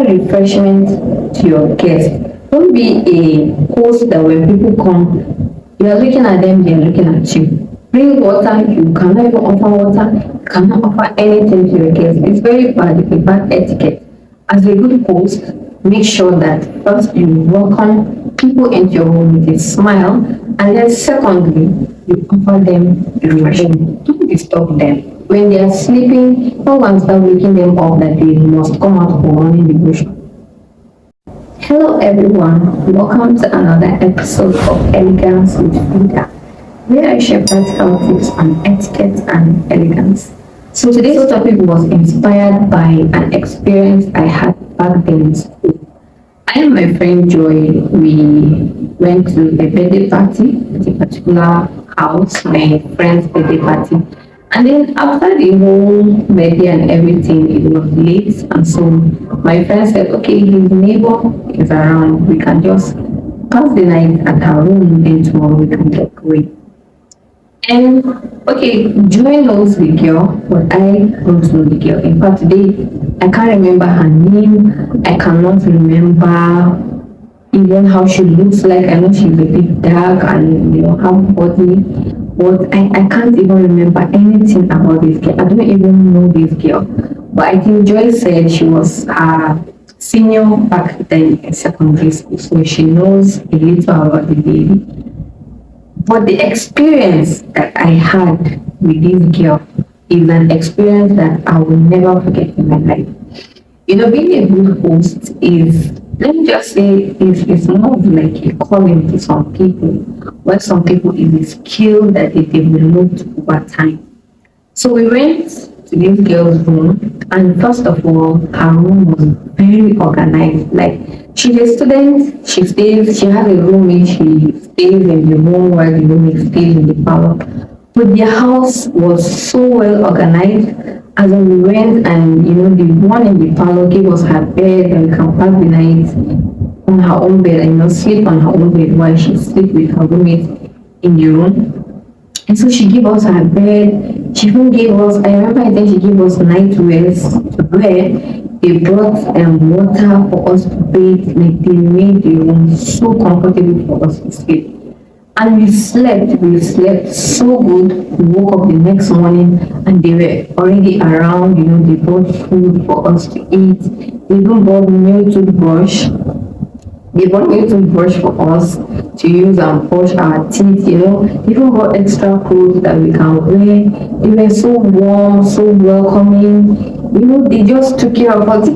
show refreshment to your guests. Don't be a host that when people come, you are looking at them, they are looking at you. Bring water, you cannot even offer water, you cannot offer anything to your guests. It's very bad, it's a bad etiquette. As a good host, make sure that first you welcome people into your home with a smile, and then secondly, you offer them refreshment. Don't disturb them. When they are sleeping, no one start waking them up that they must come out for morning devotion. Hello everyone, welcome to another episode of Elegance with Frida, where I share practical tips on etiquette and elegance. So today's topic was inspired by an experience I had back then in school. I and my friend Joy, we went to a birthday party at a particular house, my friend's birthday party. And then after the whole birthday and everything, it was late. And so my friend said, okay, his neighbor is around. We can just pass the night at her room, then tomorrow we can get going. And okay, Joy knows the girl, but I don't know the girl. In fact, today I can't remember her name. I cannot remember even how she looks like. I know she's a bit dark and her body, but I can't even remember anything about this girl. I don't even know this girl. But I think Joy said she was a senior back then in secondary school, so she knows a little about the baby. But the experience that I had with this girl is an experience that I will never forget in my life. Being a good host is, let me just say, it's more of like a calling to some people, where some people is a skill that they developed over time. So we went to this girl's room, and first of all, her room was very organized. Like, she's a student, she has a roommate, she stays in the room while the roommate stays in the parlor. But their house was so well organized. As we went, and the one in the parlor gave us her bed, and we can pass the night on her own bed and sleep on her own bed while she sleeps with her roommate in the room. And so she gave us her bed. She even gave us, I remember I think she gave us night wears to wear. They brought water for us to bathe. Like, they made the room so comfortable for us to sleep. And we slept so good. We woke up the next morning and they were already around, they brought food for us to eat. They even brought new toothbrush. They brought new toothbrush for us to use and brush our teeth, They even brought extra clothes that we can wear. They were so warm, so welcoming. They just took care of us.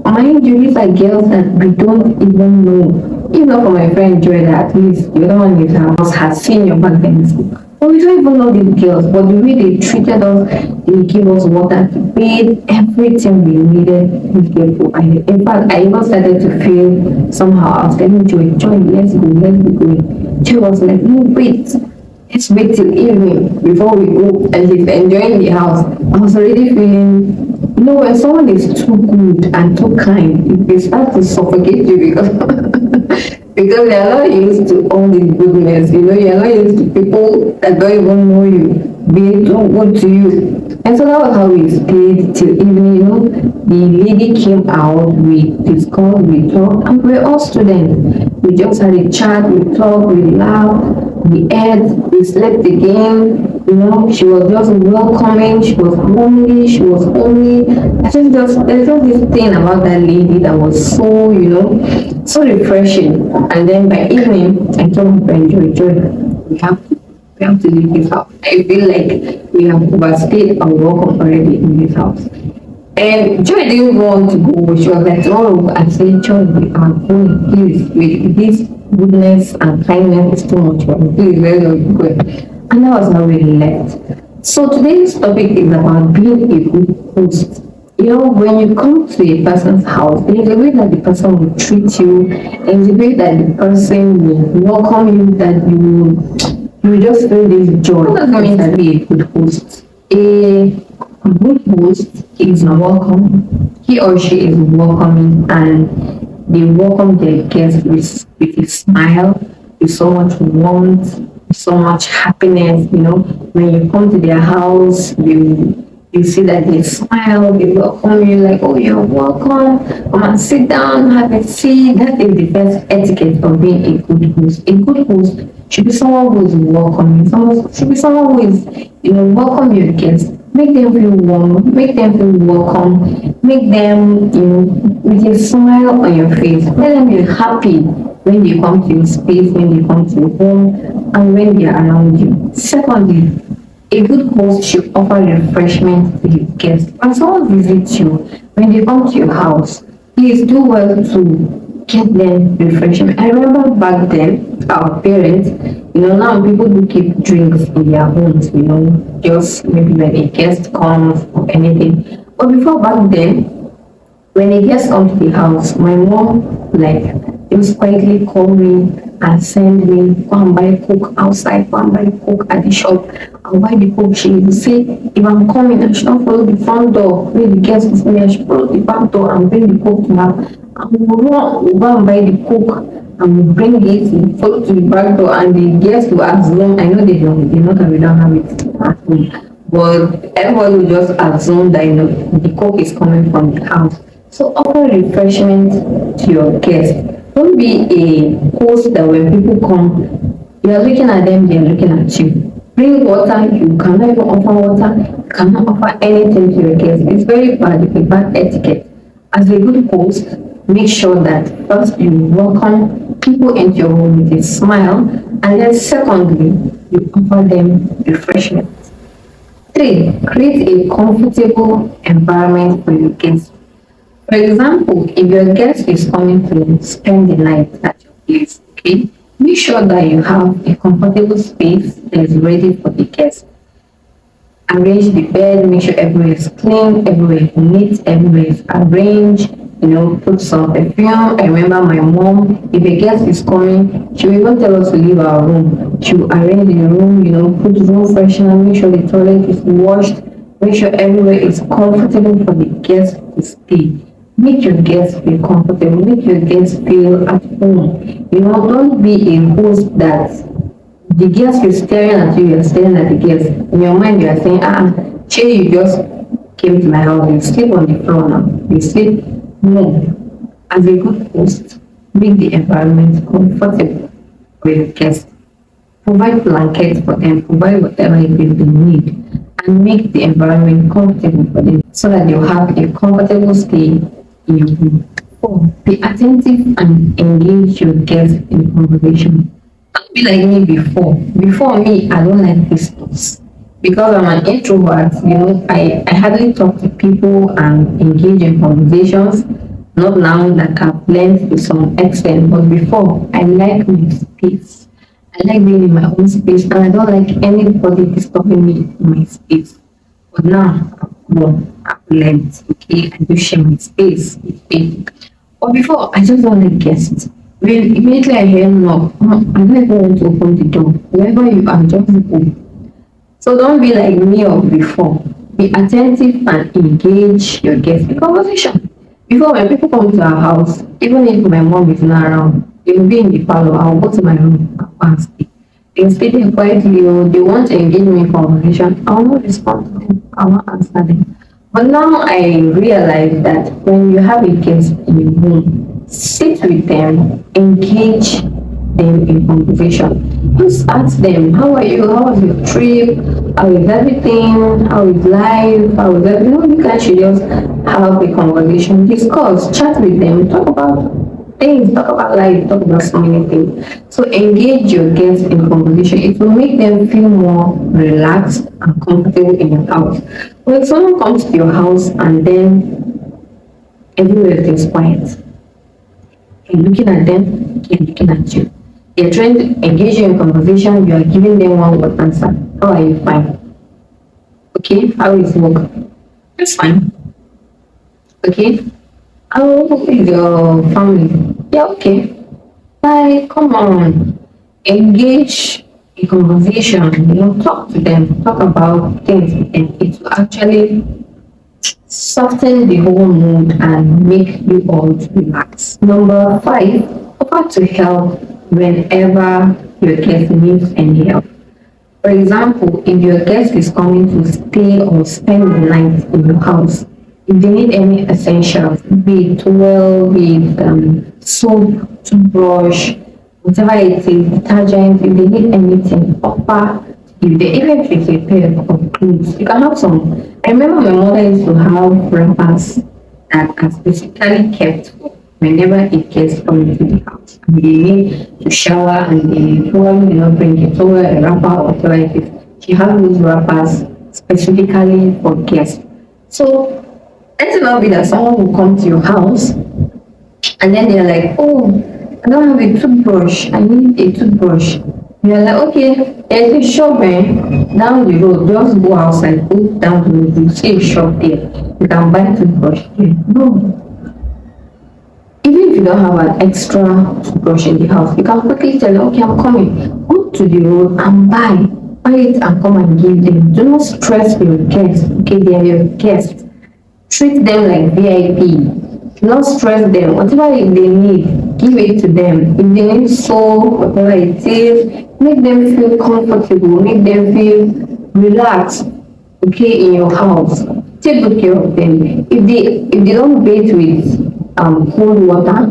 Mind you, these are girls that we don't even know. For my friend Joy, that at least the other one in her house has seen your back then in school. But we don't even know these girls. But the way they treated us, they gave us water to bathe, everything we needed, these girls provided. In fact, I even started to feel somehow. I was telling Joy, let's go, let's be going. Joy was like, no, wait. Let's wait till evening before we go. And she's enjoying the house. I was already feeling, when someone is too good and too kind, they start to suffocate you because because they are not used to all this goodness. You are not used to people that don't even know you being too good to you. And so that was how we stayed till evening. The lady came out, we discussed, we talked, and we were all students. We just had a chat, we talked, we laughed. We ate, we slept again. She was just welcoming, she was homely, I think there's just this thing about that lady that was so, so refreshing. And then by evening, I told my friend Joy, we have to leave this house. I feel like we have overstayed our welcome already in this house. And Joy didn't want to go. She was like, tomorrow, I said, Joy, we are going, please, with this goodness and kindness is too much for me. Please, let us go. And that was how we left. So today's topic is about being a good host. When you come to a person's house, there's a way that the person will treat you, and the way that the person will welcome you, that you will just feel this joy. What does it mean to be a good host? A good host is welcome. He or she is welcoming, and they welcome their guests with a smile, with so much warmth, so much happiness. When you come to their house, you You see that they smile, they welcome you like, oh, you're welcome. Come and sit down, have a seat. That is the best etiquette of being a good host. A good host should be someone who is welcoming. Someone should be someone who is, welcome your guests. Make them feel warm, make them feel welcome, make them, with a smile on your face. Let them be happy when they come to your space, when they come to your home, and when they are around you. Secondly, a good host should offer refreshment to his guests. When someone visits you, when they come to your house, please do well to get them refreshment. I remember back then, our parents, now people do keep drinks in their homes, just maybe when a guest comes or anything. But before back then, when a guest come to the house, my mom just quietly call me and send me go and buy coke outside, go and buy coke at the shop. I'll buy the coke. She will say, if I'm coming, I should not follow the front door. Where the guest is me, I should follow the back door and bring the coke to her. And we'll go and buy the coke and we'll bring it, we'll follow to the back door, and the guests will assume, I know they know that we don't have it at home, but everybody will just assume that the coke is coming from the house. So offer refreshment to your guests. Don't be a host that when people come, you are looking at them, they are looking at you. Bring water, you cannot even offer water, you cannot offer anything to your guests. It's very bad, it's a bad etiquette. As a good host, make sure that first you welcome people into your home with a smile, and then secondly, you offer them refreshment. 3, create a comfortable environment for your guests. For example, if your guest is coming to spend the night at your place, okay, make sure that you have a comfortable space that is ready for the guest. Arrange the bed, make sure everywhere is clean, everywhere is neat, everywhere is arranged, put some perfume. I remember my mom, if a guest is coming, she will even tell us to leave our room. She will arrange the room, put room freshener, make sure the toilet is washed, make sure everywhere is comfortable for the guest to stay. Make your guests feel comfortable, make your guests feel at home. Don't be a host that the guest is staring at you, you're staring at the guest. In your mind, you are saying, Che, you just came to my house, you sleep on the floor now. You sleep. No. As a good host, make the environment comfortable for your guests. Provide blankets for them, provide whatever it is they need, and make the environment comfortable for them so that they'll have a comfortable stay in your home. 4, be attentive and engage your guests in conversation. Don't be like me before. Before me, I don't like visitors. Because I'm an introvert, I hardly talk to people and engage in conversations. Not now that I've learned to some extent, but before, I like my space. I like being in my own space, and I don't like anybody disturbing me in my space. But now, I've learned, okay, I do share my space with people. But before, I just don't like guests. When immediately I hear knock, I don't even want to open the door. Wherever you are, just open. So don't be like me of before. Be attentive and engage your guests in conversation. Before, when people come to our house, even if my mom is not around, they will be in the parlor. I'll go to my room and stay. They'll stay there quietly, or they want to engage me in conversation. I will not respond to them. I will not answer them. But now I realize that when you have a guest in your home, sit with them, engage them in conversation. Just ask them, how are you? How was your trip? How is everything? How is life? How is everything? You guys should just have a conversation, discuss, chat with them, talk about things, talk about life, talk about so many things. So engage your guests in conversation. It will make them feel more relaxed and comfortable in your house. When someone comes to your house and then everywhere is quiet, you're looking at them, you're looking at you. They're trying to engage you in conversation, you are giving them one word answer. How are you? Fine. Okay, how is work? It's fine. Okay. How is your family? Yeah, okay. Bye, come on. Engage in conversation, talk to them, talk about things, and it will actually soften the whole mood and make you all relax. Number 5, offer to help whenever your guest needs any help. For example, if your guest is coming to stay or spend the night in your house, if they need any essentials, be it towel, be it soap, toothbrush, whatever it is, detergent, if they need anything, offer. If they even if it's a pair of clothes, you can have some. I remember my mother used to have wrappers that are specifically kept whenever it gets into the house. And they need to shower and they probably not bring a towel, a wrapper, or whatever it is. She has those wrappers specifically for guests. So let it not be that someone will come to your house and then they're like, oh, I don't have a toothbrush. I need a toothbrush. You're like, okay, there's a shop down the road. Just go outside, go down the road, you see a shop there. You can buy toothbrush there. No. Even if you don't have an extra toothbrush in the house, you can quickly tell them, okay, I'm coming. Go to the road and buy it and come and give them. Do not stress your guests. Okay, they are your guests. Treat them like VIP. Do not stress them. Whatever they need, give it to them. If they need soap, whatever it is, make them feel comfortable. Make them feel relaxed. Okay, in your house. Take good care of them. If they don't bathe with cold water,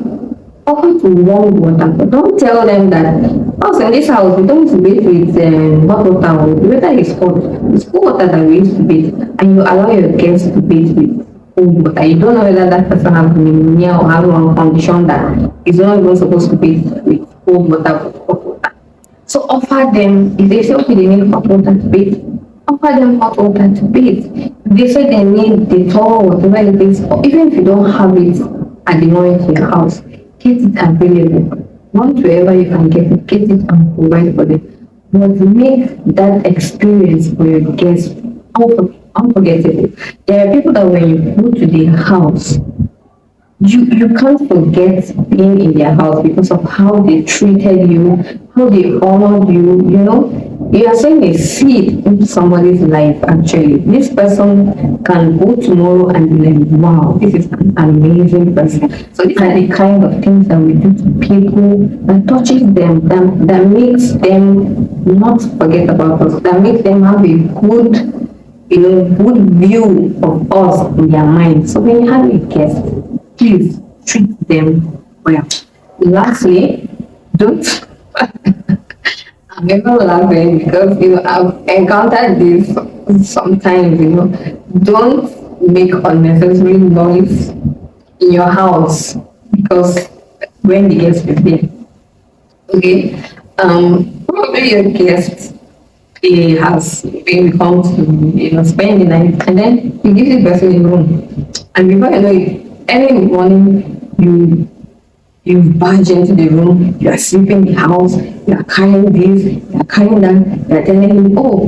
offer to warm water. But don't tell them that also in this house we don't bathe with hot water. The water is hot. It's cold water that we used to bathe, and you allow your guests to bathe with cold water. You don't know whether that person has pneumonia or has one condition that is not even supposed to bathe with cold water but hot water. So offer them, if they say okay they need hot water to bathe, offer them hot water to bathe. If they say they need the towel or whatever it is, or even if you don't have it at the moment in your house, get it available. Not wherever you can get it and provide for them. But make that experience for your guests unforgettable. There are people that when you go to their house, you can't forget being in their house because of how they treated you, how they honored you, you know. You are sowing a seed into somebody's life actually. This person can go tomorrow and be like, wow, this is an amazing person. So these are the kind of things that we do to people that touches them, that makes them not forget about us, that makes them have a good view of us in their mind. So when you have a guest, please treat them well. Lastly, don't I'm never laughing because I've encountered this sometimes, don't make unnecessary noise in your house because when the guest is there. Okay. Probably your guest has been come to spend the night and then you give the person a room. And before you know it, early in the morning you barge into the room, you are sweeping the house, you are carrying this, you are carrying that, you are telling him, oh,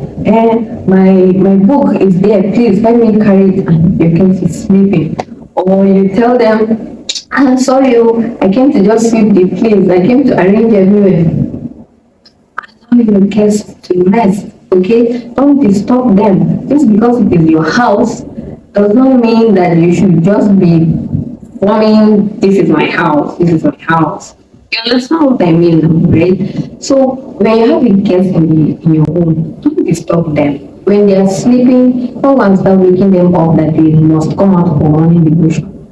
my book is there, please let me carry it, and your guest is sleeping. Or you tell them, I'm sorry, I came to just sweep the place, I came to arrange everywhere. Allow your guests to rest, okay? Don't disturb them. Just because it is your house does not mean that you should just be forming, this is my house, this is my house. You understand what I mean, right? So when you have a guest in your home, don't disturb them. When they are sleeping, don't want to start waking them up that they must come out for morning devotion.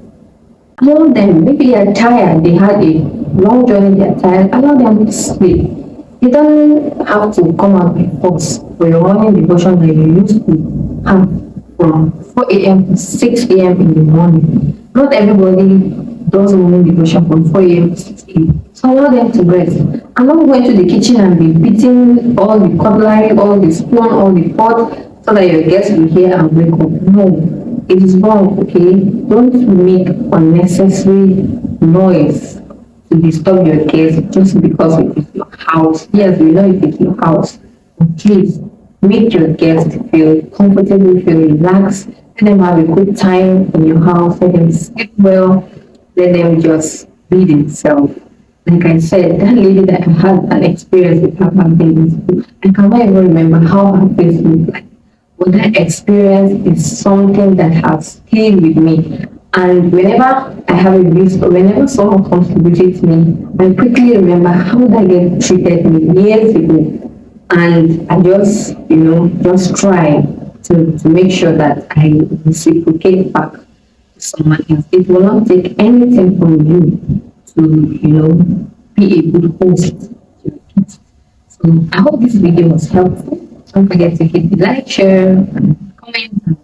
Allow them, maybe they are tired, they had a long journey, they are tired, allow them to sleep. You don't have to come out by force for your morning devotion that you used to have from 4 a.m. to 6 a.m. in the morning. Not everybody does morning devotion from 4 a.m. to 6 a.m. So allow them to rest. I'm not going to the kitchen and be beating all the cutlery, all the spoon, all the pot, so that your guests will hear and wake up. No, it is wrong, okay? Don't make unnecessary noise to disturb your guests just because it is your house. Yes, we know it is your house. But please, make your guests feel comfortable, feel relaxed. Let them have a good time in your house. Let them sleep well. Let them just be themselves. Like I said, that lady that I had an experience with her back in school, I cannot even remember how her face looked like. But that experience is something that has stayed with me. And whenever I have a visit, or whenever someone comes to visit me, I quickly remember how that girl treated me years ago. And I just, just try to make sure that I reciprocate back to someone else. It will not take anything from you to, be a good host to your kids. So I hope this video was helpful. Don't forget to hit the like, share, and comment.